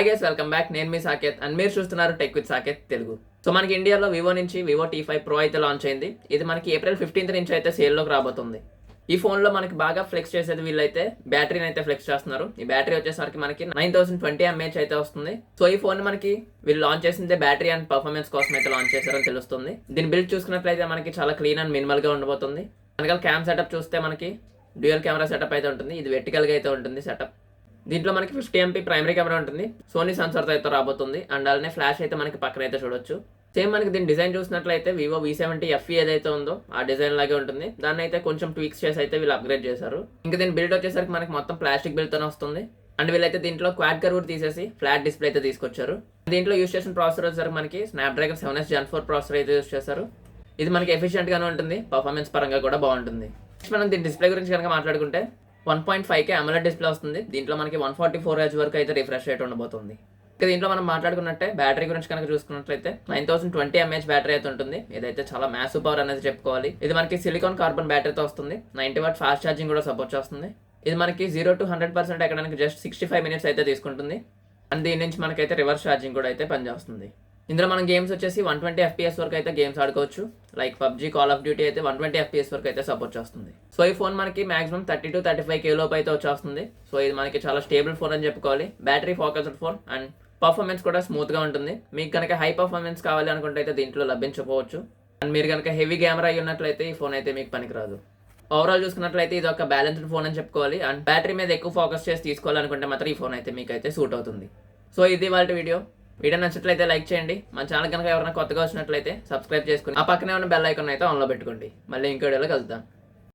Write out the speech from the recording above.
Hi guys, welcome back. నేను మీ Saketh and మీరు చూస్తున్నారు tech with Saketh Telugu. So మనకి ఇండియాలో వివో నుంచి వివో T5 Pro అయితే లాంచ్ అయింది. ఇది మనకి ఏప్రిల్ 15th నుంచి అయితే సేల్లోకి రాబోతుంది. ఈ ఫోన్లో మనకి బాగా ఫ్లెక్స్ చేసేది వీళ్ళైతే బ్యాటరీని అయితే ఫ్లెక్స్ చేస్తున్నారు. ఈ బ్యాటరీ వచ్చేసరికి మనకి 9020 mAh అయితే వస్తుంది. సో ఈ ఫోన్ మనకి వీళ్ళు లాంచ్ చేసిందే బ్యాటరీ అండ్ పర్ఫార్మెన్స్ కోసం అయితే లాంచ్ చేశారని తెలుస్తుంది. దీని బిల్డ్ చూసుకున్నట్లయితే మనకి చాలా క్లీన్ అండ్ మినిమల్ గా ఉండబోతుంది. వెనకాల క్యామ్ సెటప్ చూస్తే మనకి డ్యూయల్ కెమెరా సెటప్ అయితే ఉంటుంది. ఇది వెర్టికల్గా అయితే ఉంటుంది సెటప్. దీంట్లో మనకి 50 MP ప్రైమరీ కెమెరా ఉంటుంది. సోనీ సెన్సార్తో అయితే రాబోతుంది. అండ్ అలానే ఫ్లాష్ అయితే మనకి పక్కన అయితే చూడొచ్చు. సేమ్ మనకి దీని డిజైన్ చూసినట్లయితే వివో V70 FE ఏదైతే ఉందో ఆ డిజైన్ లాగే ఉంటుంది. దాన్ని అయితే కొంచెం ట్వీక్స్ చేసి అయితే వీళ్ళు అప్గ్రేడ్ చేశారు. ఇంకా దీని బిల్డ్ వచ్చేసరికి మనకి మొత్తం ప్లాస్టిక్ బిల్డ్తోనే వస్తుంది. అండ్ వీళ్ళైతే దీంట్లో క్వాడ్ కర్వ్ తీసేసి ఫ్లాట్ డిస్ప్లే అయితే తీసుకొచ్చారు. దీంట్లో యూస్ చేసిన ప్రాసెసర్ వచ్చేసరికి మనకి స్నాప్డ్రాగన్ 7S Gen 4 ప్రాసెసర్ అయితే యూస్ చేశారు. ఇది మనకి ఎఫిషియెంట్ గానే ఉంటుంది, పర్ఫార్మెన్స్ పరంగా కూడా బాగుంటుంది. మనం దీని డిస్ప్లే గురించి కనుక మాట్లాడుకుంటే 1.5K AMOLED డిస్ప్లే వస్తుంది. దీంట్లో మనకి 144 Hz వరకు అయితే రిఫ్రెష్ రేట్ ఉండబోతుంది. ఇక దీంట్లో మనం మాట్లాడుకున్నట్టే బ్యాటరీ గురించి కనుక చూసుకున్నట్లయితే 9020 mAh బ్యాటరీ అయితే ఉంటుంది. ఇదైతే చాలా మ్యాసివ్ పవర్ అనేది చెప్పుకోవాలి. ఇది మనకి సిలికాన్ కార్బన్ బ్యాటరీతో వస్తుంది. 90 వాట్ ఫాస్ట్ ఛార్జింగ్ కూడా సపోర్ట్ చేస్తుంది. ఇది మనకి 0 to 100% ఎక్కడానికి జస్ట్ 65 minutes అయితే తీసుకుంటుంది. అండ్ దీని నుంచి మనకైతే రివర్స్ ఛార్జింగ్ కూడా అయితే పనిచేస్తుంది. ఇందులో మనం గేమ్స్ వచ్చేసి 120 FPS వరకు అయితే గేమ్స్ ఆడుకోవచ్చు. Like PUBG, call of duty అయితే 120 FPS వరకు అయితే సపోర్ట్ చేస్తుంది. సో ఈ ఫోన్ మనకి మాక్సిమం 30 to 35K లోపు అయితే వచ్చేస్తుంది. సో ఇది మనకి చాలా స్టేబుల్ ఫోన్ అని చెప్పుకోవాలి. Battery focused phone and performance కూడా స్మూత్ గా ఉంటుంది. మీకు కనుక హై పర్ఫార్మెన్స్ కావాలి అనుకుంటే అయితే దీంట్లో లభించకపోవచ్చు. అండ్ మీరు కనుక హెవీ కెమెరా అయి ఉన్నట్లయితే ఈ ఫోన్ అయితే మీకు పనికిరాదు. ఓవరాల్ చూసుకున్నట్లయితే ఇది ఒక బ్యాలెన్స్డ్ ఫోన్ అని చెప్పుకోవాలి. అండ్ బ్యాటరీ మీద ఎక్కువ ఫోకస్ చేసి తీసుకోవాలనుకుంటే మాత్రం ఈ ఫోన్ అయితే మీకు అయితే సూట్ అవుతుంది. సో ఇది వాళ్ళ వీడియో నచ్చినట్లయితే లైక్ చేయండి. మన ఛానల్ కనుక ఎవరైనా కొత్తగా వచ్చినట్లయితే సబ్స్క్రైబ్ చేసుకుని ఆ పక్కనే ఉన్న బెల్ ఐకాన్ అయితే ఆన్లో పెట్టుకోండి. మళ్ళీ ఇంకో వీడియోలో కలుద్దాం.